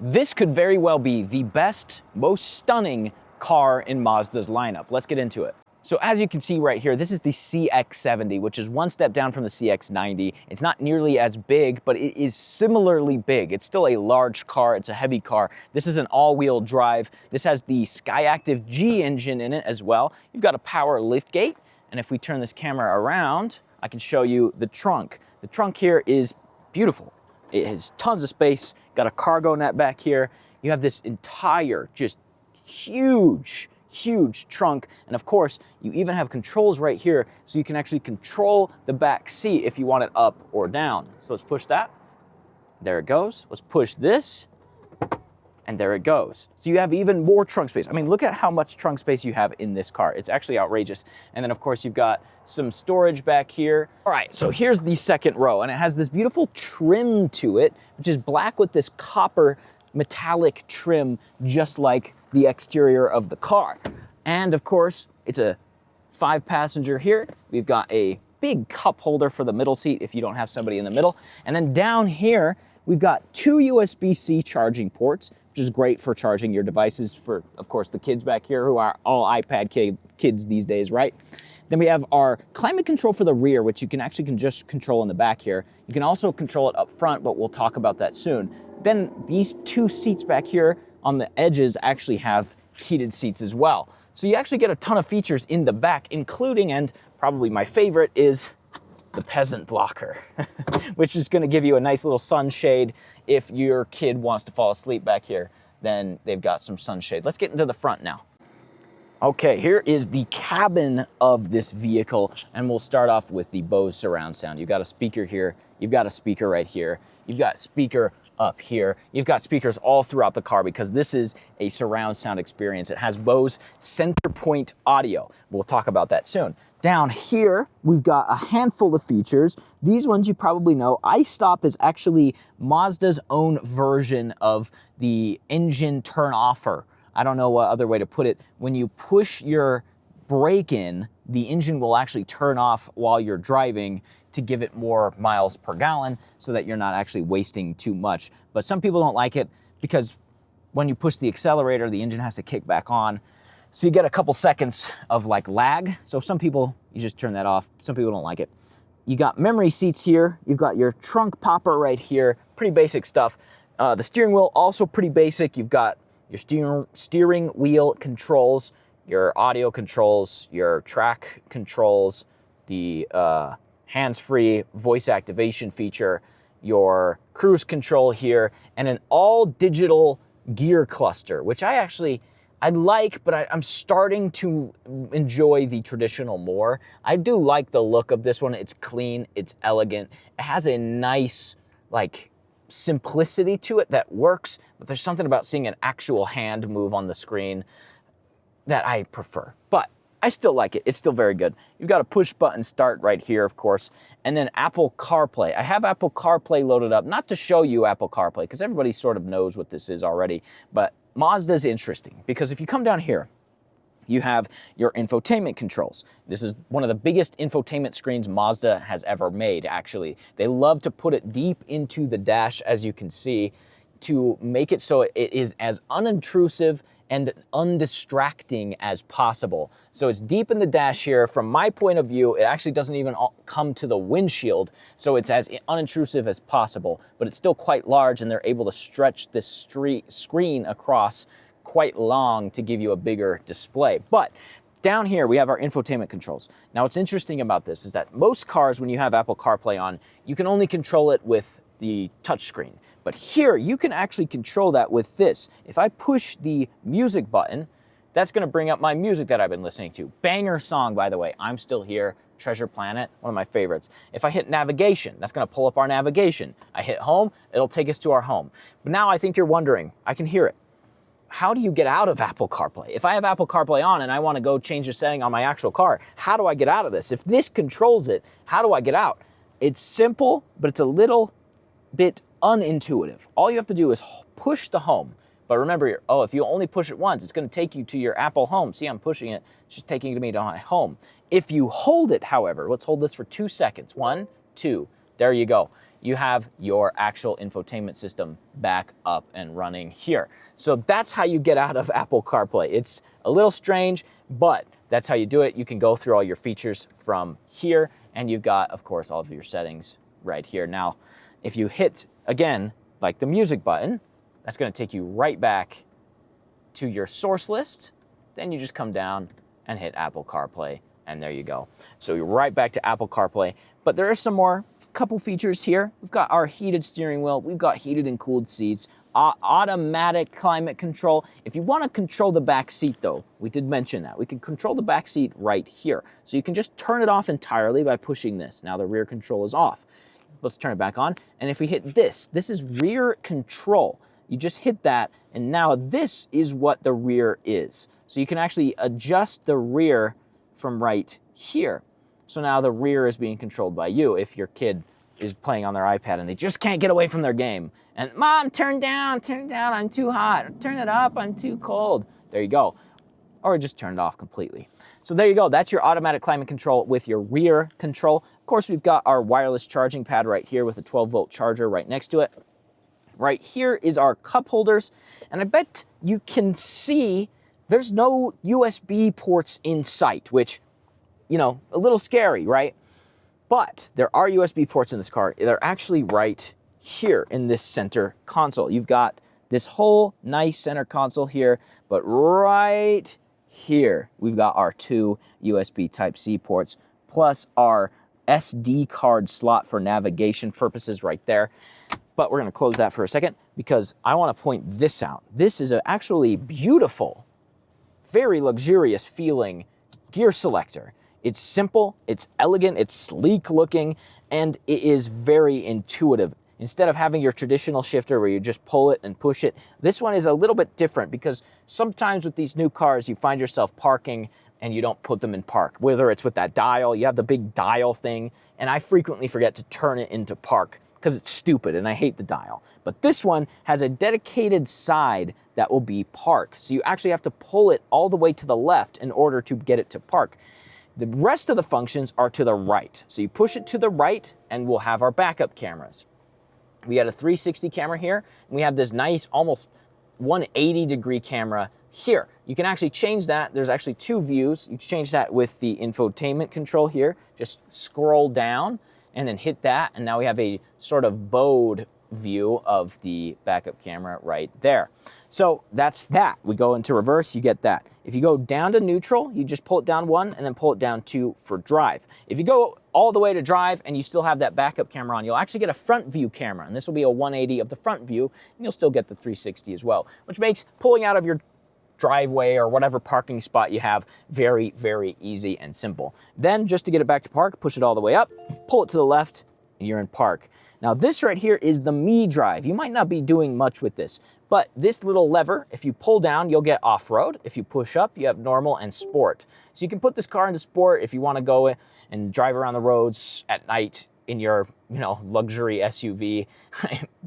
This could very well be the best, most stunning car in Mazda's lineup. Let's get into it. So as you can see right here, this is the Cx-70, which is one step down from the Cx-90. It's not nearly as big, but it is similarly big. It's still a large car, it's a heavy car. This is an all-wheel drive. This has the Skyactiv G engine in it as well. You've got a power liftgate, and if we turn this camera around, I can show you the trunk. The trunk here is beautiful. It has tons of space, got a cargo net back here. You have this entire, just huge trunk, and of course you even have controls right here, so you can actually control the back seat if you want it up or down. So let's push that, there it goes. Let's push this, and there it goes. So you have even more trunk space. I mean, look at how much trunk space you have in this car. It's actually outrageous. And then of course you've got some storage back here. All right, so here's the second row, and it has this beautiful trim to it, which is black with this copper metallic trim, just like the exterior of the car. And of course, it's a 5-passenger here. We've got a big cup holder for the middle seat if you don't have somebody in the middle. And then down here, we've got 2 USB-C charging ports, which is great for charging your devices for, of course, the kids back here who are all iPad kids these days, right? Then we have our climate control for the rear, which you can actually just control in the back here. You can also control it up front, but we'll talk about that soon. Then these 2 seats back here on the edges actually have heated seats as well. So you actually get a ton of features in the back, including, and probably my favorite, is the peasant blocker, which is gonna give you a nice little sunshade. If your kid wants to fall asleep back here, then they've got some sunshade. Let's get into the front now. Okay, here is the cabin of this vehicle, and we'll start off with the Bose surround sound. You've got a speaker here, you've got a speaker right here, you've got speaker up here, you've got speakers all throughout the car because this is a surround sound experience. It has Bose center point audio. We'll talk about that soon. Down here, we've got a handful of features. These ones you probably know. iStop is actually Mazda's own version of the engine turn offer. I don't know what other way to put it. When you push your brake in, the engine will actually turn off while you're driving to give it more miles per gallon so that you're not actually wasting too much. But some people don't like it because when you push the accelerator, the engine has to kick back on. So you get a couple seconds of like lag. So some people, you just turn that off. Some people don't like it. You got memory seats here. You've got your trunk popper right here. Pretty basic stuff. The steering wheel, also pretty basic. You've got your steering wheel controls, your audio controls, your track controls, the hands-free voice activation feature, your cruise control here, and an all-digital gear cluster, which I like, but I'm starting to enjoy the traditional more. I do like the look of this one. It's clean, it's elegant. It has a nice, like, simplicity to it that works, but there's something about seeing an actual hand move on the screen that I prefer. But I still like it. It's still very good. You've got a push button start right here, of course, and then Apple CarPlay. I have Apple CarPlay loaded up, not to show you Apple CarPlay, because everybody sort of knows what this is already, but Mazda's interesting, because if you come down here, you have your infotainment controls. This is one of the biggest infotainment screens Mazda has ever made, actually. They love to put it deep into the dash, as you can see, to make it so it is as unintrusive and undistracting as possible. So it's deep in the dash here. From my point of view, it actually doesn't even come to the windshield, so it's as unintrusive as possible, but it's still quite large, and they're able to stretch this screen across quite long to give you a bigger display. But down here, we have our infotainment controls. Now, what's interesting about this is that most cars, when you have Apple CarPlay on, you can only control it with the touchscreen. But here, you can actually control that with this. If I push the music button, that's gonna bring up my music that I've been listening to. Banger song, by the way, I'm Still Here, Treasure Planet, one of my favorites. If I hit navigation, that's gonna pull up our navigation. I hit home, it'll take us to our home. But now I think you're wondering, I can hear it. How do you get out of Apple CarPlay? If I have Apple CarPlay on and I wanna go change the setting on my actual car, how do I get out of this? If this controls it, how do I get out? It's simple, but it's a little bit unintuitive. All you have to do is push the home. But remember, if you only push it once, it's gonna take you to your Apple home. See, I'm pushing it, it's just taking me to my home. If you hold it, however, let's hold this for 2 seconds. 1, 2, there you go. You have your actual infotainment system back up and running here. So that's how you get out of Apple CarPlay. It's a little strange, but that's how you do it. You can go through all your features from here, and you've got, of course, all of your settings right here. Now, if you hit, again, like the music button, that's gonna take you right back to your source list. Then you just come down and hit Apple CarPlay, and there you go. So you're right back to Apple CarPlay, but there are some more couple features here. We've got our heated steering wheel, we've got heated and cooled seats, automatic climate control. If you want to control the back seat though, we did mention that. We can control the back seat right here. So you can just turn it off entirely by pushing this. Now the rear control is off. Let's turn it back on. And if we hit this is rear control. You just hit that, and now this is what the rear is. So you can actually adjust the rear from right here. So now the rear is being controlled by you if your kid is playing on their iPad and they just can't get away from their game. And Mom, turn down, I'm too hot. Turn it up, I'm too cold. There you go. Or just turn it off completely. So there you go, that's your automatic climate control with your rear control. Of course, we've got our wireless charging pad right here with a 12-volt charger right next to it. Right here is our cup holders, and I bet you can see there's no USB ports in sight, which, you know, a little scary, right? But there are USB ports in this car. They're actually right here in this center console. You've got this whole nice center console here, but right here, we've got our 2 USB Type-C ports, plus our SD card slot for navigation purposes right there. But we're gonna close that for a second because I wanna point this out. This is actually beautiful, very luxurious feeling gear selector. It's simple, it's elegant, it's sleek looking, and it is very intuitive. Instead of having your traditional shifter where you just pull it and push it, this one is a little bit different because sometimes with these new cars, you find yourself parking and you don't put them in park. Whether it's with that dial, you have the big dial thing, and I frequently forget to turn it into park because it's stupid and I hate the dial. But this one has a dedicated side that will be park. So you actually have to pull it all the way to the left in order to get it to park. The rest of the functions are to the right. So you push it to the right and we'll have our backup cameras. We got a 360 camera here, and we have this nice almost 180-degree camera here. You can actually change that. There's actually 2 views. You can change that with the infotainment control here. Just scroll down and then hit that, and now we have a sort of bowed view of the backup camera right there. So that's that. We go into reverse, you get that. If you go down to neutral, you just pull it down 1 and then pull it down 2 for drive. If you go all the way to drive and you still have that backup camera on, you'll actually get a front view camera, and this will be a 180 of the front view, and you'll still get the 360 as well, which makes pulling out of your driveway or whatever parking spot you have very, very easy and simple. Then just to get it back to park, push it all the way up, pull it to the left, and you're in park. Now this right here is the Me Drive. You might not be doing much with this, but this little lever, if you pull down, you'll get off-road. If you push up, you have normal and sport. So you can put this car into sport if you want to go and drive around the roads at night in your, luxury SUV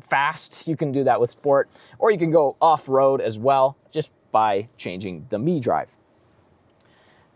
fast. You can do that with sport, or you can go off-road as well, just by changing the Me Drive.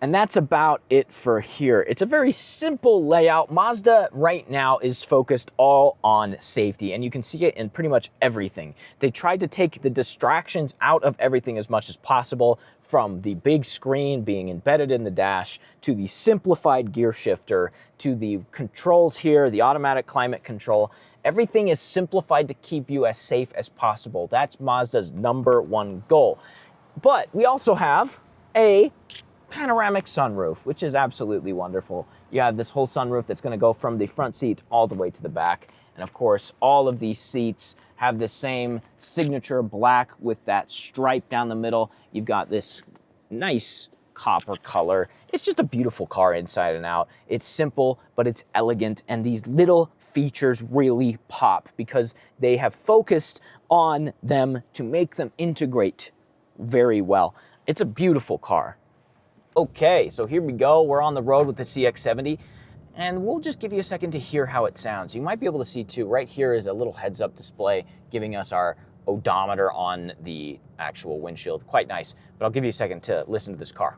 And that's about it for here. It's a very simple layout. Mazda right now is focused all on safety, and you can see it in pretty much everything. They tried to take the distractions out of everything as much as possible, from the big screen being embedded in the dash, to the simplified gear shifter, to the controls here, the automatic climate control. Everything is simplified to keep you as safe as possible. That's Mazda's #1 goal. But we also have a panoramic sunroof, which is absolutely wonderful. You have this whole sunroof that's going to go from the front seat all the way to the back. And of course, all of these seats have the same signature black with that stripe down the middle. You've got this nice copper color. It's just a beautiful car inside and out. It's simple, but it's elegant. And these little features really pop because they have focused on them to make them integrate very well. It's a beautiful car. Okay, so here we go. We're on the road with the CX-70, and we'll just give you a second to hear how it sounds. You might be able to see too, right here is a little heads-up display giving us our odometer on the actual windshield. Quite nice, but I'll give you a second to listen to this car.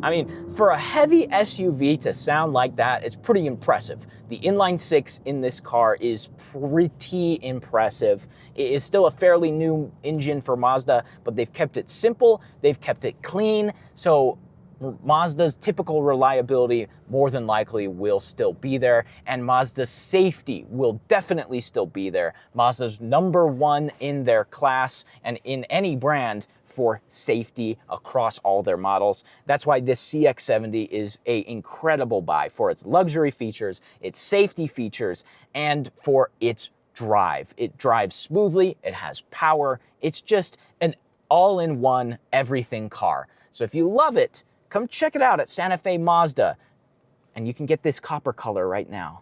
I mean, for a heavy SUV to sound like that, it's pretty impressive. The inline six in this car is pretty impressive. It is still a fairly new engine for Mazda, but they've kept it simple, they've kept it clean, so Mazda's typical reliability more than likely will still be there, and Mazda's safety will definitely still be there. Mazda's #1 in their class and in any brand for safety across all their models. That's why this CX-70 is an incredible buy for its luxury features, its safety features, and for its drive. It drives smoothly, it has power, it's just an all-in-one everything car. So if you love it, come check it out at Santa Fe Mazda, and you can get this copper color right now.